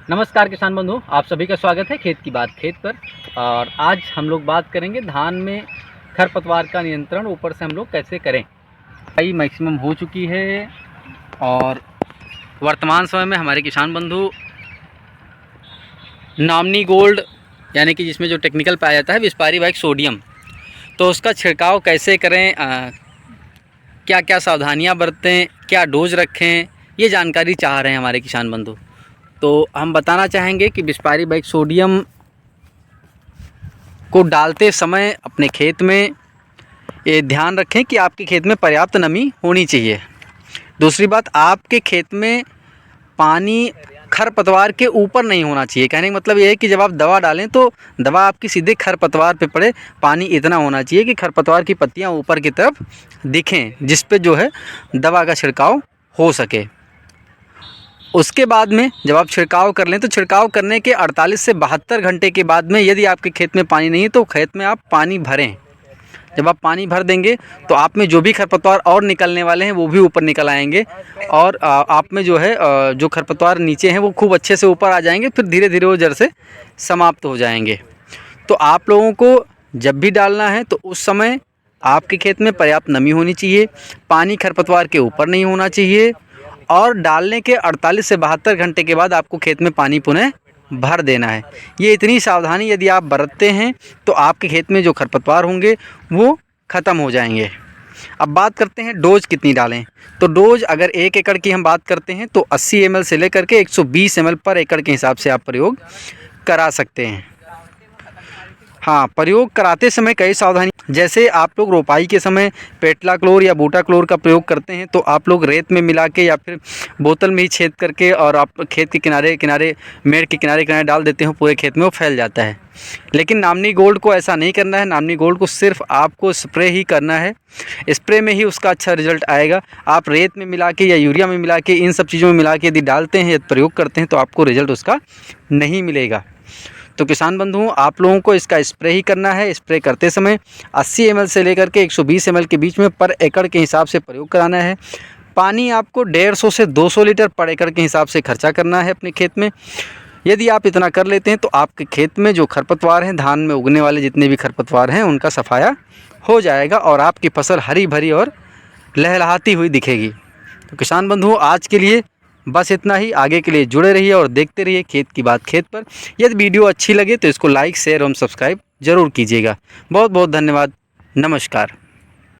नमस्कार किसान बंधु, आप सभी का स्वागत है खेत की बात खेत पर। और आज हम लोग बात करेंगे धान में खरपतवार का नियंत्रण ऊपर से हम लोग कैसे करें। कई मैक्सिमम हो चुकी है और वर्तमान समय में हमारे किसान बंधु नामनी गोल्ड यानी कि जिसमें जो टेक्निकल पाया जाता है विस्पारी बाइक सोडियम, तो उसका छिड़काव कैसे करें, क्या क्या सावधानियां बरतें, क्या डोज रखें, ये जानकारी चाह रहे हैं हमारे किसान बंधु। तो हम बताना चाहेंगे कि विस्पारी बाइक सोडियम को डालते समय अपने खेत में ये ध्यान रखें कि आपके खेत में पर्याप्त नमी होनी चाहिए। दूसरी बात, आपके खेत में पानी खरपतवार के ऊपर नहीं होना चाहिए। कहने का मतलब ये है कि जब आप दवा डालें तो दवा आपकी सीधे खरपतवार पे पड़े। पानी इतना होना चाहिए कि खरपतवार की पत्तियां ऊपर की तरफ दिखें, जिस पे जो है दवा का छिड़काव हो सके। उसके बाद में जब आप छिड़काव कर लें तो छिड़काव करने के 48 से 72 घंटे के बाद में यदि आपके खेत में पानी नहीं है तो खेत में आप पानी भरें। जब आप पानी भर देंगे तो आप में जो भी खरपतवार और निकलने वाले हैं वो भी ऊपर निकल आएंगे और आप में जो है जो खरपतवार नीचे हैं वो खूब अच्छे से ऊपर आ जाएंगे, फिर धीरे धीरे वो जड़ से समाप्त हो जाएंगे। तो आप लोगों को जब भी डालना है तो उस समय आपके खेत में पर्याप्त नमी होनी चाहिए, पानी खरपतवार के ऊपर नहीं होना चाहिए और डालने के 48 से 72 घंटे के बाद आपको खेत में पानी पुनः भर देना है। ये इतनी सावधानी यदि आप बरतते हैं तो आपके खेत में जो खरपतवार होंगे वो ख़त्म हो जाएंगे। अब बात करते हैं डोज कितनी डालें। तो डोज अगर 1 एकड़ की हम बात करते हैं तो 80 ml से लेकर के 120 ml पर एकड़ के हिसाब से आप प्रयोग करा सकते हैं। हाँ, प्रयोग कराते समय कई सावधानी, जैसे आप लोग रोपाई के समय पेटला क्लोर या बूटा क्लोर का प्रयोग करते हैं तो आप लोग रेत में मिला के या फिर बोतल में ही छेद करके और आप खेत के किनारे किनारे मेड़ के किनारे किनारे डाल देते हो, पूरे खेत में वो फैल जाता है। लेकिन नामनी गोल्ड को ऐसा नहीं करना है। नामनी गोल्ड को सिर्फ आपको स्प्रे ही करना है, स्प्रे में ही उसका अच्छा रिजल्ट आएगा। आप रेत में मिला के या यूरिया में मिला के इन सब चीज़ों में मिला के यदि डालते हैं या प्रयोग करते हैं तो आपको रिजल्ट उसका नहीं मिलेगा। तो किसान बंधुओं, आप लोगों को इसका स्प्रे ही करना है। स्प्रे करते समय 80 ml से लेकर के 120 ml के बीच में पर एकड़ के हिसाब से प्रयोग कराना है। पानी आपको 150 से 200 लीटर पर एकड़ के हिसाब से खर्चा करना है अपने खेत में। यदि आप इतना कर लेते हैं तो आपके खेत में जो खरपतवार हैं, धान में उगने वाले जितने भी खरपतवार हैं, उनका सफाया हो जाएगा और आपकी फसल हरी भरी और लहलहाती हुई दिखेगी। तो किसान बंधुओं, आज के लिए बस इतना ही। आगे के लिए जुड़े रहिए और देखते रहिए खेत की बात खेत पर। यदि वीडियो अच्छी लगे तो इसको लाइक, शेयर एवं सब्सक्राइब जरूर कीजिएगा। बहुत बहुत धन्यवाद। नमस्कार।